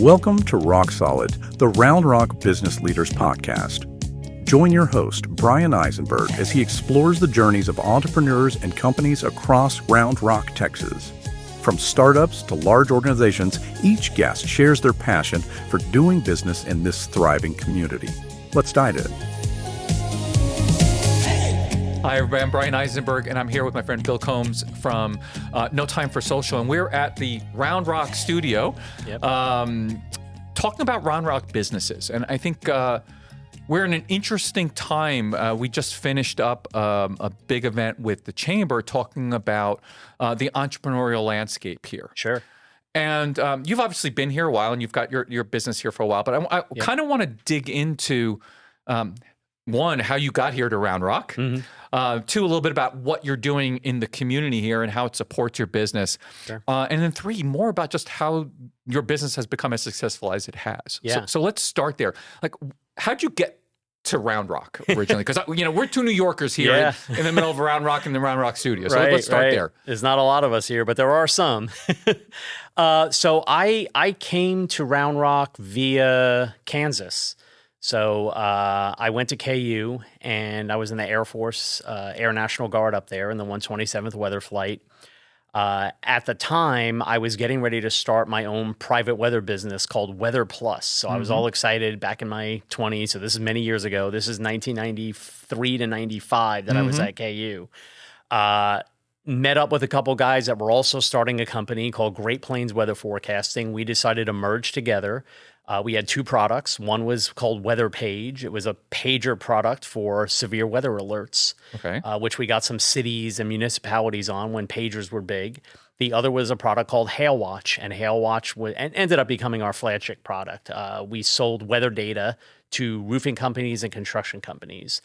Welcome to Rock Solid, the Round Rock Business Leaders Podcast. Join your host, Brian Eisenberg, as he explores the journeys of entrepreneurs and companies across Round Rock, Texas. From startups to large organizations, each guest shares their passion for doing business in this thriving community. Let's dive in. Hi, I'm Brian Eisenberg, and I'm here with my friend Bill Combs from No Time for Social, and we're at the Round Rock studio talking about Round Rock businesses. And I think we're in an interesting time. We just finished up a big event with the Chamber talking about the entrepreneurial landscape here. Sure. And you've obviously been here a while, and you've got your business here for a while, but I kind of want to dig into one, how you got here to Round Rock. Mm-hmm. Two, a little bit about what you're doing in the community here and how it supports your business. Sure. And then three, more about just how your business has become as successful as it has. Yeah. So let's start there. Like, how'd you get to Round Rock originally? Because we're two New Yorkers here in the middle of Round Rock in the Round Rock studio. So let's start there. There's not a lot of us here, but there are some. So I came to Round Rock via Kansas. So I went to KU, and I was in the Air Force, Air National Guard up there in the 127th Weather Flight. At the time, I was getting ready to start my own private weather business called Weather Plus. So I was all excited back in my 20s. So this is many years ago. This is 1993 to 95 that I was at KU. Met up with a couple guys that were also starting a company called Great Plains Weather Forecasting. We decided to merge together. We had two products. One was called Weather Page. It was a pager product for severe weather alerts, which we got some cities and municipalities on when pagers were big. The other was a product called Hail Watch, and Hail Watch ended up becoming our flagship product. We sold weather data to roofing companies and construction companies.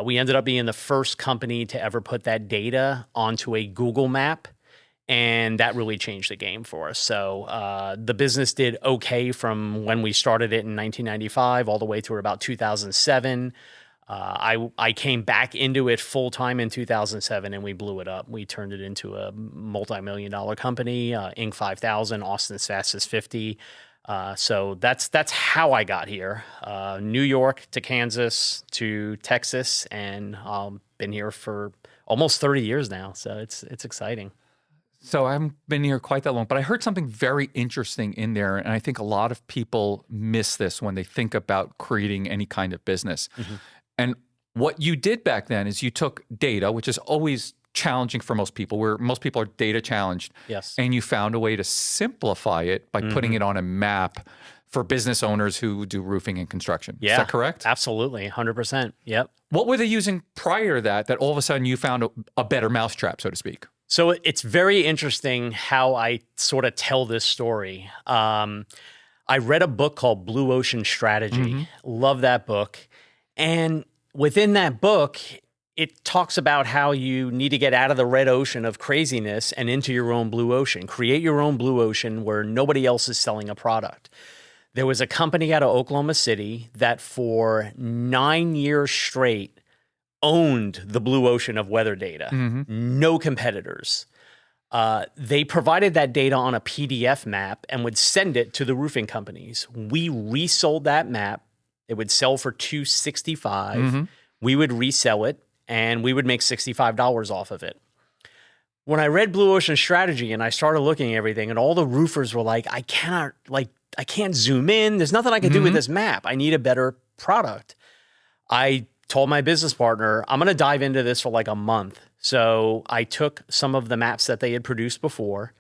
We ended up being the first company to ever put that data onto a Google map, and that really changed the game for us. So the business did okay from when we started it in 1995 all the way through about 2007. I came back into it full time in 2007, and we blew it up. We turned it into a multi-million-dollar company, Inc. 5000, Austin's Fastest 50. So that's how I got here. New York to Kansas to Texas, and been here for almost 30 years now. So it's exciting. So I haven't been here quite that long, but I heard something very interesting in there, and I think a lot of people miss this when they think about creating any kind of business. Mm-hmm. And what you did back then is you took data, which is always challenging for most people, where most people are data challenged. Yes. And you found a way to simplify it by putting it on a map for business owners who do roofing and construction. Yeah, is that correct? Absolutely. 100%. Yep. What were they using prior to that all of a sudden you found a better mousetrap, so to speak? So it's very interesting how I sort of tell this story. I read a book called Blue Ocean Strategy. Mm-hmm. Love that book. And within that book, it talks about how you need to get out of the red ocean of craziness and into your own blue ocean. Create your own blue ocean where nobody else is selling a product. There was a company out of Oklahoma City that for 9 years straight owned the blue ocean of weather data. Mm-hmm. No competitors. They provided that data on a PDF map and would send it to the roofing companies. We resold that map. It would sell for $265. Mm-hmm. We would resell it, and we would make $65 off of it. When I read Blue Ocean Strategy and I started looking at everything, and all the roofers were like, I can't zoom in. There's nothing I can do with this map. I need a better product. I told my business partner, I'm going to dive into this for like a month. So I took some of the maps that they had produced before,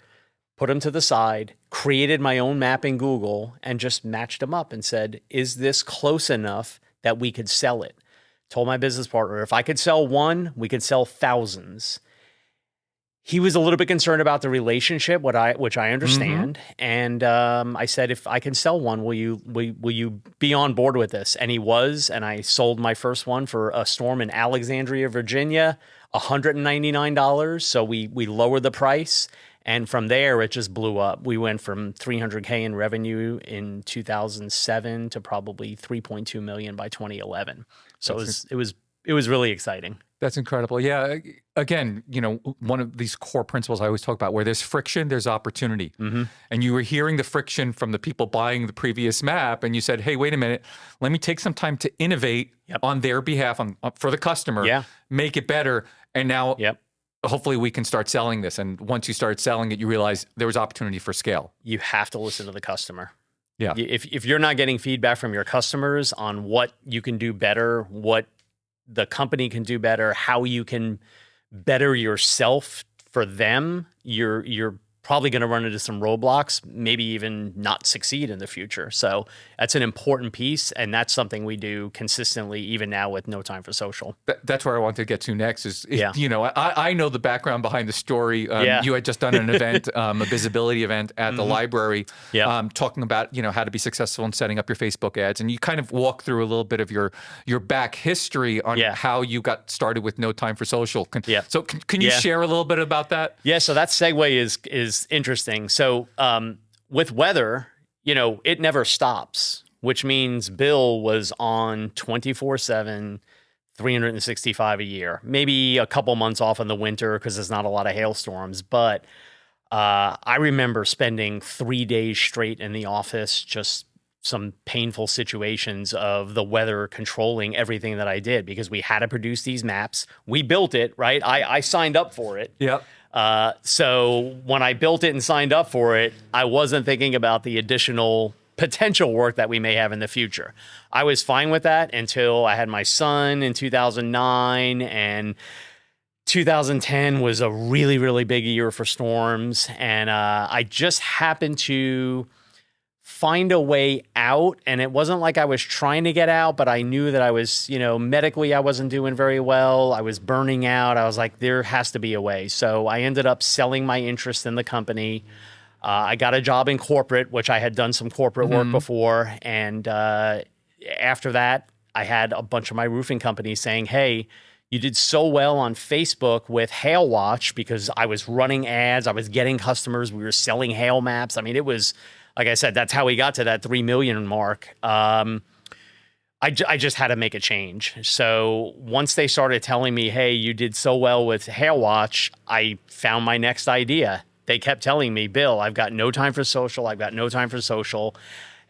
put them to the side, created my own map in Google, and just matched them up and said, is this close enough that we could sell it? Told my business partner, if I could sell one, we could sell thousands. He was a little bit concerned about the relationship, which I understand. Mm-hmm. And I said, if I can sell one, will you be on board with this? And he was, and I sold my first one for a storm in Alexandria, Virginia, $199. So we lowered the price. And from there, it just blew up. We went from $300K in revenue in 2007 to probably $3.2 million by 2011. So it was really exciting. That's incredible. Yeah. again, one of these core principles I always talk about, where there's friction, there's opportunity. And you were hearing the friction from the people buying the previous map, and you said, hey, wait a minute, let me take some time to innovate on their behalf, for the customer, make it better. And now hopefully we can start selling this. And once you start selling it, you realize there was opportunity for scale. You have to listen to the customer. Yeah. If you're not getting feedback from your customers on what you can do better, what the company can do better, how you can better yourself for them, you're probably going to run into some roadblocks, maybe even not succeed in the future. So that's an important piece, and that's something we do consistently, even now with No Time for Social. That's where I want to get to next is I know the background behind the story. You had just done an event, a visibility event at the library, talking about, how to be successful in setting up your Facebook ads. And you kind of walk through a little bit of your back history on how you got started with No Time for Social. So can you share a little bit about that? Yeah, so that segue is interesting. So with weather, it never stops, which means Bill was on 24/7, 365 a year, maybe a couple months off in the winter because there's not a lot of hailstorms. But I remember spending 3 days straight in the office, just some painful situations of the weather controlling everything that I did because we had to produce these maps. We built it, right? I signed up for it. Yep. So when I built it and signed up for it, I wasn't thinking about the additional potential work that we may have in the future. I was fine with that until I had my son in 2009, and 2010 was a really, really big year for storms. And I just happened to find a way out, and it wasn't like I was trying to get out, but I knew that I was, medically I wasn't doing very well. I was burning out. I was like, there has to be a way. So I ended up selling my interest in the company. I got a job in corporate, which I had done some corporate work before. And after that, I had a bunch of my roofing companies saying, hey, you did so well on Facebook with Hail Watch, because I was running ads. I was getting customers. We were selling hail maps. I mean, it was, like I said, that's how we got to that 3 million mark. I just had to make a change. So once they started telling me, hey, you did so well with Hail Watch, I found my next idea. They kept telling me, Bill, I've got no time for social. I've got no time for social.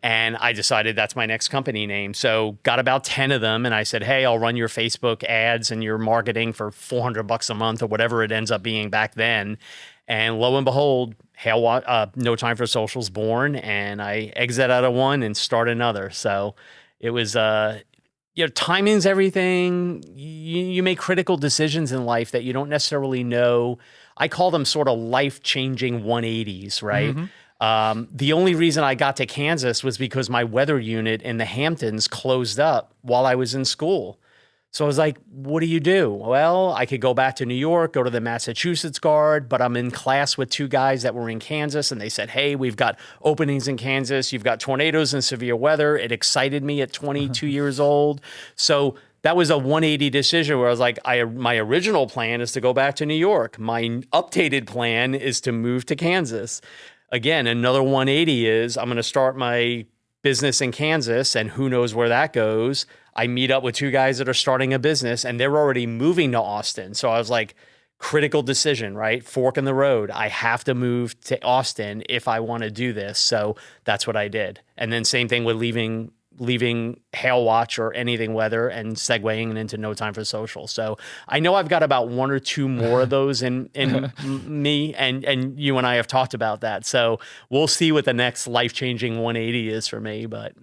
And I decided that's my next company name. So got about 10 of them. And I said, hey, I'll run your Facebook ads and your marketing for $400 a month or whatever it ends up being back then. And lo and behold, No Time for Social's born, and I exit out of one and start another. So it was, timing's everything. You make critical decisions in life that you don't necessarily know. I call them sort of life-changing 180s, right? The only reason I got to Kansas was because my weather unit in the Hamptons closed up while I was in school. So I was like, what do you do? Well, I could go back to New York, go to the Massachusetts Guard, but I'm in class with 2 guys that were in Kansas, and they said, hey, we've got openings in Kansas. You've got tornadoes and severe weather. It excited me at 22 years old. So that was a 180 decision where I was like, my original plan is to go back to New York. My updated plan is to move to Kansas. Again, another 180 is I'm going to start my business in Kansas, and who knows where that goes. I meet up with 2 guys that are starting a business, and they're already moving to Austin. So I was like, critical decision, right? Fork in the road. I have to move to Austin if I want to do this. So that's what I did. And then same thing with leaving Hail Watch or anything weather and segueing into No Time for Social. So I know I've got about 1 or 2 more of those in me, and you and I have talked about that. So we'll see what the next life-changing 180 is for me. But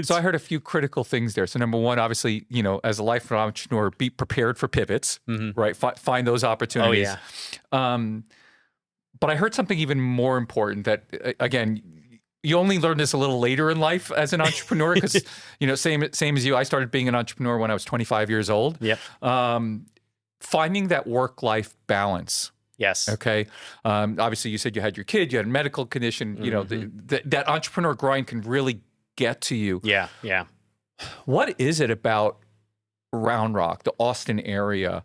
so I heard a few critical things there. So number one, obviously, as a life entrepreneur, be prepared for pivots, right? Find those opportunities. Oh, yeah. But I heard something even more important that, again, you only learn this a little later in life as an entrepreneur because, same as you, I started being an entrepreneur when I was 25 years old. Yep. Finding that work-life balance. Yes. Okay. Obviously, you said you had your kid, you had a medical condition. That entrepreneur grind can really get to you. Yeah. Yeah. What is it about Round Rock, the Austin area,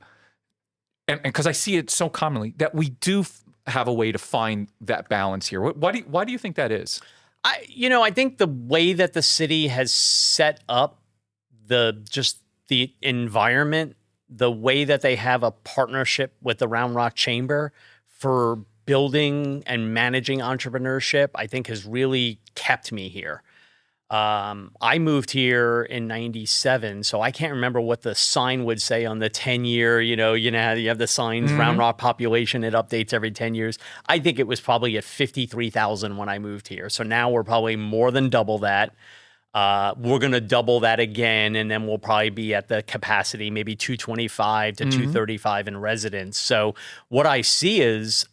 and because I see it so commonly, that we do have a way to find that balance here? Why do you think that is? I think the way that the city has set up the environment the way that they have a partnership with the Round Rock Chamber for building and managing entrepreneurship, I think has really kept me here. I moved here in 97, so I can't remember what the sign would say on the 10-year, you know how you have the signs, Round Rock population, it updates every 10 years. I think it was probably at 53,000 when I moved here. So now we're probably more than double that. We're going to double that again, and then we'll probably be at the capacity, maybe 225 to 235 in residents. So what I see is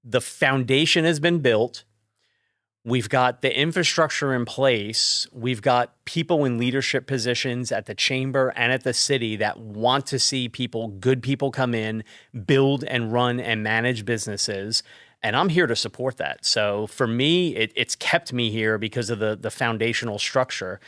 the foundation has been built. We've got the infrastructure in place. We've got people in leadership positions at the chamber and at the city that want to see good people come in, build and run and manage businesses. And I'm here to support that. So for me, it's kept me here because of the foundational structure.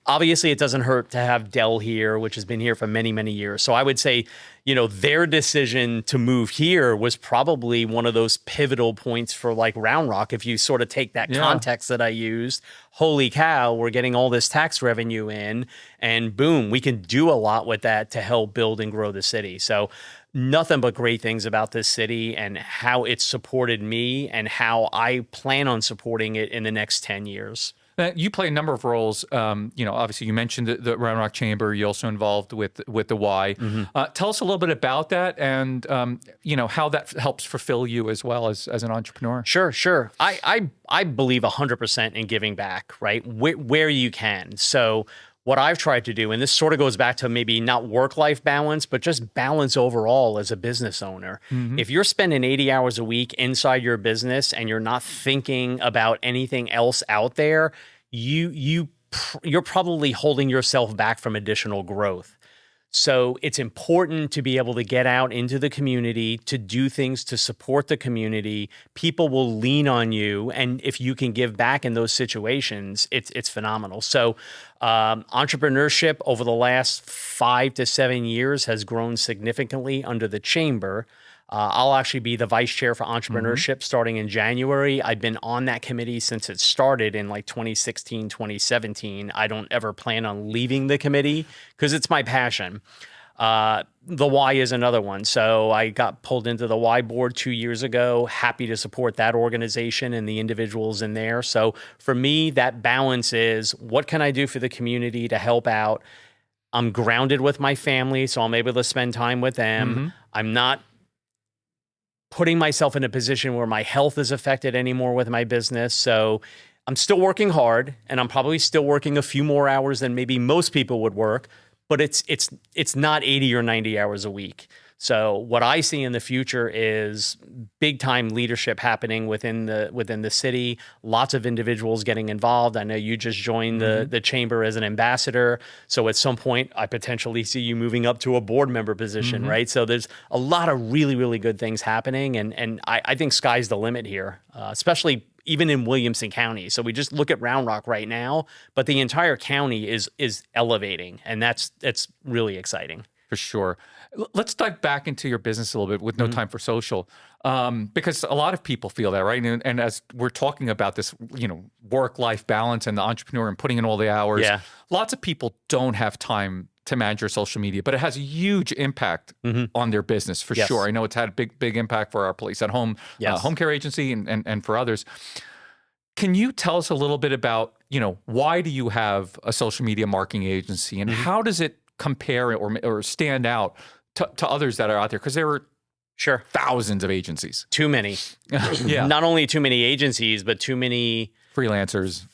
Obviously, it doesn't hurt to have Dell here, which has been here for many, many years. So I would say, their decision to move here was probably one of those pivotal points for like Round Rock. If you sort of take that context that I used, holy cow, we're getting all this tax revenue in, and boom, we can do a lot with that to help build and grow the city. So nothing but great things about this city and how it's supported me and how I plan on supporting it in the next 10 years. Now, you play a number of roles. Obviously, you mentioned the Round Rock Chamber. You're also involved with the Y. Tell us a little bit about that and how that helps fulfill you as well as an entrepreneur. Sure. I believe 100% in giving back, right? Where you can. So what I've tried to do, and this sort of goes back to maybe not work-life balance, but just balance overall as a business owner. If you're spending 80 hours a week inside your business and you're not thinking about anything else out there, you're probably holding yourself back from additional growth. So it's important to be able to get out into the community, to do things to support the community. People will lean on you. And if you can give back in those situations, it's phenomenal. So entrepreneurship over the last 5 to 7 years has grown significantly under the chamber. I'll actually be the vice chair for entrepreneurship starting in January. I've been on that committee since it started in like 2016, 2017. I don't ever plan on leaving the committee because it's my passion. The Y is another one. So I got pulled into the Y board 2 years ago. Happy to support that organization and the individuals in there. So for me, that balance is what can I do for the community to help out? I'm grounded with my family, so I'm able to spend time with them. I'm not putting myself in a position where my health is affected anymore with my business. So I'm still working hard, and I'm probably still working a few more hours than maybe most people would work, but it's not 80 or 90 hours a week. So what I see in the future is big time leadership happening within the city, lots of individuals getting involved. I know you just joined the chamber as an ambassador. So at some point I potentially see you moving up to a board member position, right? So there's a lot of really, really good things happening. And I think sky's the limit here, especially even in Williamson County. So we just look at Round Rock right now, but the entire county is elevating, and that's really exciting. For sure. Let's dive back into your business a little bit with No Time for Social, because a lot of people feel that, right? And as we're talking about this, work-life balance and the entrepreneur and putting in all the hours, lots of people don't have time to manage your social media, but it has a huge impact on their business for sure. I know it's had a big impact for our Police at Home home care agency and for others. Can you tell us a little bit about, why do you have a social media marketing agency and how does it compare or stand out to others that are out there? Because there are thousands of agencies. Too many. Not only too many agencies, but too many freelancers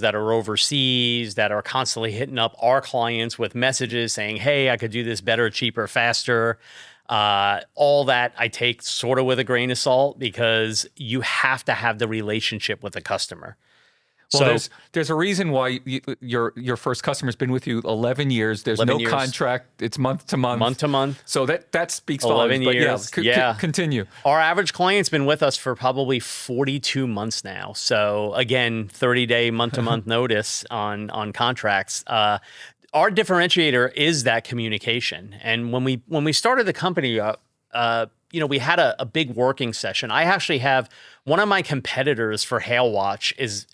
that are overseas that are constantly hitting up our clients with messages saying, hey, I could do this better, cheaper, faster. All that I take sort of with a grain of salt because you have to have the relationship with the customer. Well, there's a reason why your first customer's been with you 11 years. There's no contract. It's month to month. Month to month. So that speaks 11 volumes. years. Continue. Our average client's been with us for probably 42 months now. So again, 30-day month-to-month notice on contracts. Our differentiator is that communication. And when we started the company up, we had a big working session. I actually have one of my competitors for Hail Watch is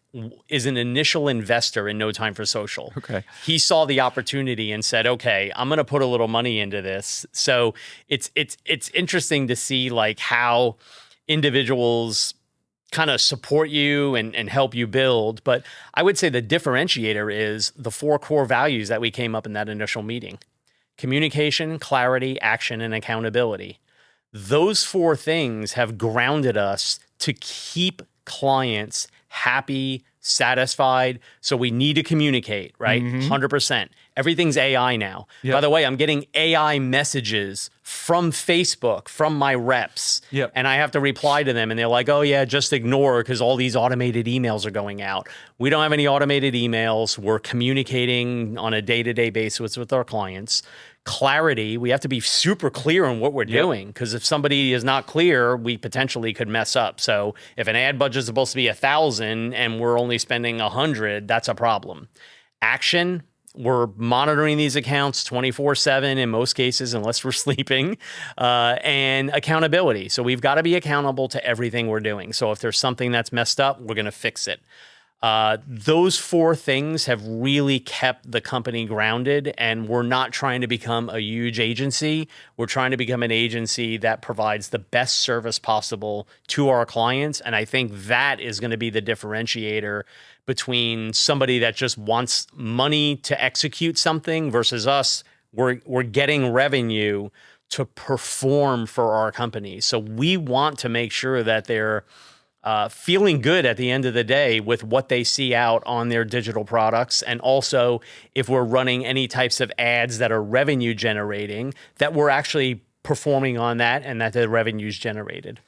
is an initial investor in No Time for Social. Okay. He saw the opportunity and said, "Okay, I'm going to put a little money into this." So it's interesting to see like how individuals kind of support you and help you build. But I would say the differentiator is the 4 core values that we came up in that initial meeting: communication, clarity, action, and accountability. Those 4 things have grounded us to keep clients happy, satisfied. So we need to communicate, right? 100%. Everything's AI now. Yep. By the way, I'm getting AI messages from Facebook, from my reps, Yep. and I have to reply to them. And they're like, oh yeah, just ignore because all these automated emails are going out. We don't have any automated emails. We're communicating on a day-to-day basis with our clients. Clarity, we have to be super clear on what we're doing, because if somebody is not clear, we potentially could mess up. So if an ad budget is supposed to be 1,000 and we're only spending 100, that's a problem. Action, we're monitoring these accounts 24/7 in most cases, unless we're sleeping, and accountability. So we've got to be accountable to everything we're doing. So if there's something that's messed up, we're going to fix it. Those 4 things have really kept the company grounded, and we're not trying to become a huge agency. We're trying to become an agency that provides the best service possible to our clients. And I think that is going to be the differentiator between somebody that just wants money to execute something versus us. We're getting revenue to perform for our company. So we want to make sure that they're feeling good at the end of the day with what they see out on their digital products. And also, if we're running any types of ads that are revenue generating, that we're actually performing on that and that the revenue's generated.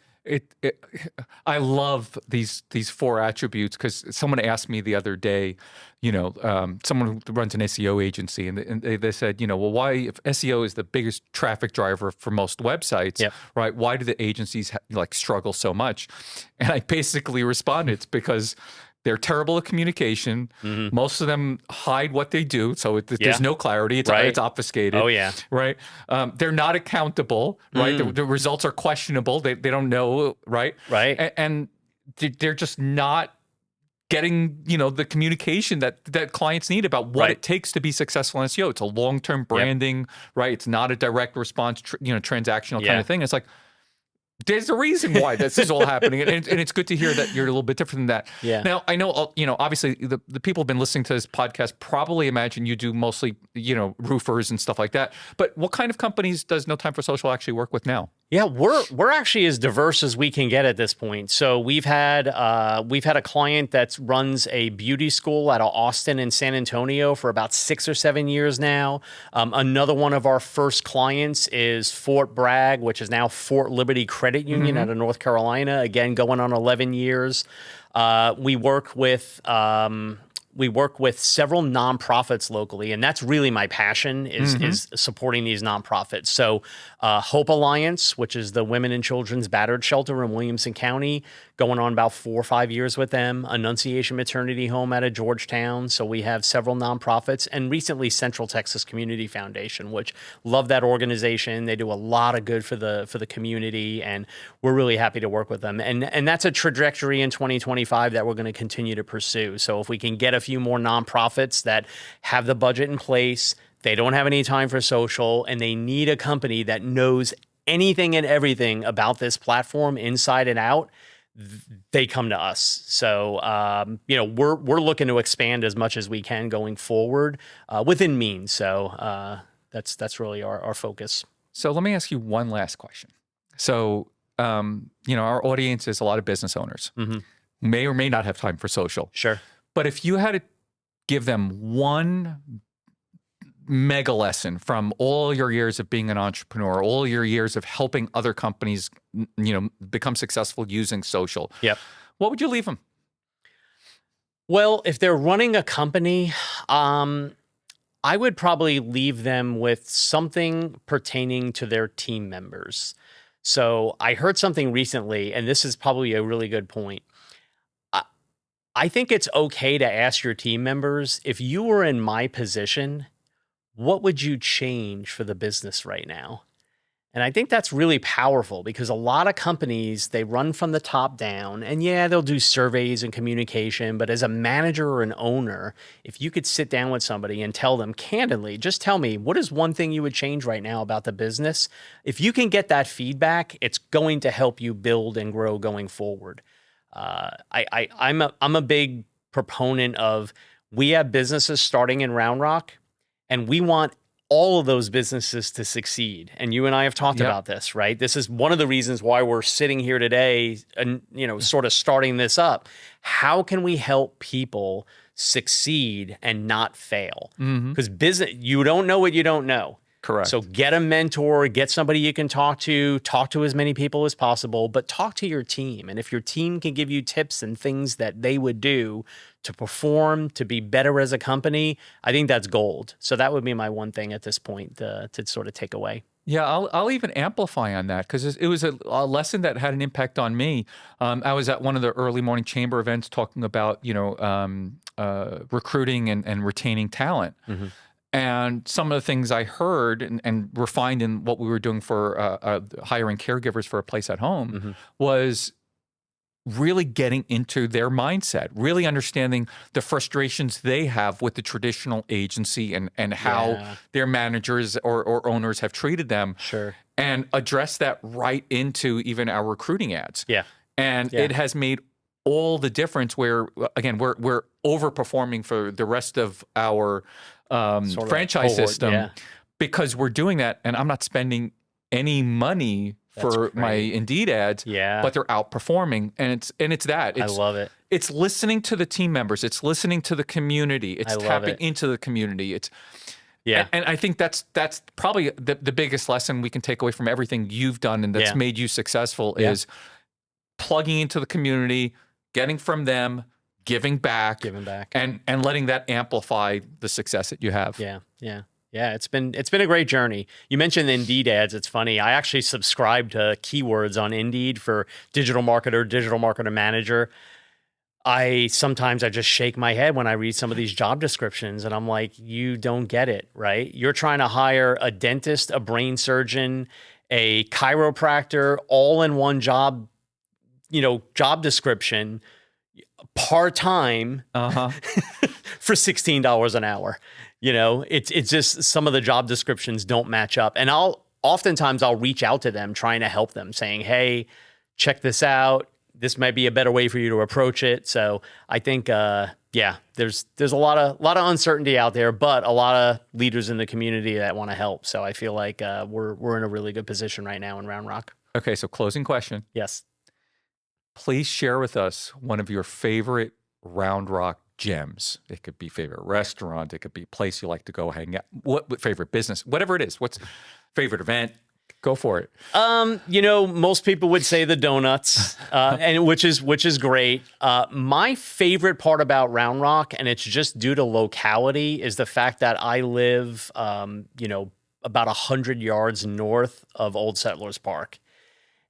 I love these 4 attributes, because someone asked me the other day, someone who runs an SEO agency, and they said, well, why, if SEO is the biggest traffic driver for most websites, right? Why do the agencies struggle so much? And I basically responded, it's because they're terrible at communication. Most of them hide what they do, so there's no clarity. It's obfuscated. Oh yeah, right. They're not accountable. Right. The results are questionable. They don't know. Right. Right. And they're just not getting the communication that clients need about what it takes to be successful in SEO. It's a long-term branding. Right. It's not a direct response. Transactional kind of thing. It's like, there's a reason why this is all happening, and it's good to hear that you're a little bit different than that. Yeah. Now, I know, obviously the people who've been listening to this podcast probably imagine you do mostly, roofers and stuff like that. But what kind of companies does No Time for Social actually work with now? Yeah, we're actually as diverse as we can get at this point. So we've had a client that runs a beauty school out of Austin and San Antonio for about 6 or 7 years now. Another one of our first clients is Fort Bragg, which is now Fort Liberty Credit Union out of North Carolina. Again, going on 11 years. We work with several nonprofits locally, and that's really my passion is supporting these nonprofits. So Hope Alliance, which is the Women and Children's Battered Shelter in Williamson County, going on about 4 or 5 years with them. Annunciation Maternity Home out of Georgetown. So we have several nonprofits, and recently Central Texas Community Foundation, which love that organization. They do a lot of good for the community, and we're really happy to work with them. And that's a trajectory in 2025 that we're going to continue to pursue. So if we can get a few more nonprofits that have the budget in place, they don't have any time for social, and they need a company that knows anything and everything about this platform inside and out, they come to us. So, we're looking to expand as much as we can going forward within means. So that's really our focus. So let me ask you one last question. So, our audience is a lot of business owners who may or may not have time for social. Sure. But if you had to give them one mega lesson from all your years of being an entrepreneur, all your years of helping other companies, become successful using social, what would you leave them? Well, if they're running a company, I would probably leave them with something pertaining to their team members. So I heard something recently, and this is probably a really good point. I think it's okay to ask your team members, if you were in my position, what would you change for the business right now? And I think that's really powerful because a lot of companies, they run from the top down, and yeah, they'll do surveys and communication. But as a manager or an owner, if you could sit down with somebody and tell them candidly, just tell me, what is one thing you would change right now about the business? If you can get that feedback, it's going to help you build and grow going forward. I'm a big proponent of, we have businesses starting in Round Rock, and we want all of those businesses to succeed. And you and I have talked about this, right? This is one of the reasons why we're sitting here today and, sort of starting this up. How can we help people succeed and not fail? Because business, you don't know what you don't know. Correct. So get a mentor, get somebody you can talk to as many people as possible, but talk to your team. And if your team can give you tips and things that they would do to perform, to be better as a company, I think that's gold. So that would be my one thing at this point to sort of take away. Yeah, I'll even amplify on that because it was a lesson that had an impact on me. I was at one of the early morning chamber events talking about, recruiting and retaining talent. And some of the things I heard and refined in what we were doing for hiring caregivers for a place at home was really getting into their mindset, really understanding the frustrations they have with the traditional agency and how their managers or owners have treated them. Sure. And address that right into even our recruiting ads. Yeah. And it has made all the difference where, again, we're overperforming for the rest of our franchise system because we're doing that, and I'm not spending any money for my Indeed ads, but they're outperforming, and it's that. I love it. It's listening to the team members. It's listening to the community. It's tapping into the community. And I think that's probably the biggest lesson we can take away from everything you've done and that's made you successful is plugging into the community, getting from them, giving back, and letting that amplify the success that you have. Yeah, it's been a great journey. You mentioned Indeed ads. It's funny. I actually subscribe to keywords on Indeed for digital marketer manager. Sometimes I just shake my head when I read some of these job descriptions, and I'm like, you don't get it, right? You're trying to hire a dentist, a brain surgeon, a chiropractor, all in one job, job description, part-time for $16 an hour. It's just some of the job descriptions don't match up. And oftentimes I'll reach out to them trying to help them, saying, hey, check this out. This might be a better way for you to approach it. So I think, there's a lot of uncertainty out there, but a lot of leaders in the community that want to help. So I feel like we're in a really good position right now in Round Rock. Okay, so closing question. Yes. Please share with us one of your favorite Round Rock gems. It could be favorite restaurant. It could be a place you like to go hang out. What favorite business? Whatever it is. What's favorite event? Go for it. Most people would say the donuts, and which is great. My favorite part about Round Rock, and it's just due to locality, is the fact that I live, about 100 yards north of Old Settlers Park.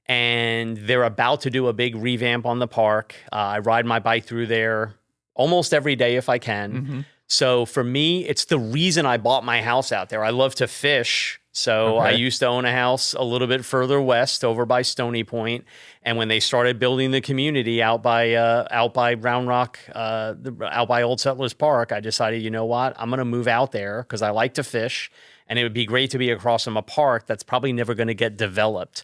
And they're about to do a big revamp on the park. I ride my bike through there almost every day if I can. So for me, it's the reason I bought my house out there. I love to fish. So I used to own a house a little bit further west over by Stony Point. And when they started building the community out by Round Rock, out by Old Settlers Park, I decided, you know what, I'm going to move out there because I like to fish. And it would be great to be across from a park that's probably never going to get developed.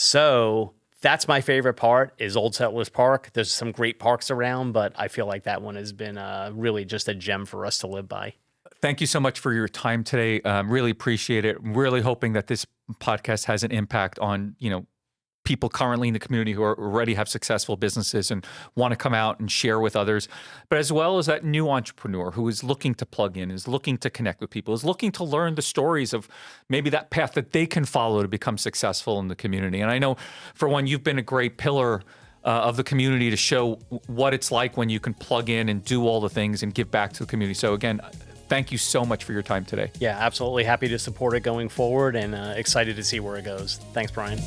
So that's my favorite part is Old Settlers Park. There's some great parks around, but I feel like that one has been really just a gem for us to live by. Thank you so much for your time today. Really appreciate it. Really hoping that this podcast has an impact on, people currently in the community who already have successful businesses and want to come out and share with others, but as well as that new entrepreneur who is looking to plug in, is looking to connect with people, is looking to learn the stories of maybe that path that they can follow to become successful in the community. And I know, for one, you've been a great pillar of the community to show what it's like when you can plug in and do all the things and give back to the community. So again, thank you so much for your time today. Yeah, absolutely. Happy to support it going forward and excited to see where it goes. Thanks, Brian.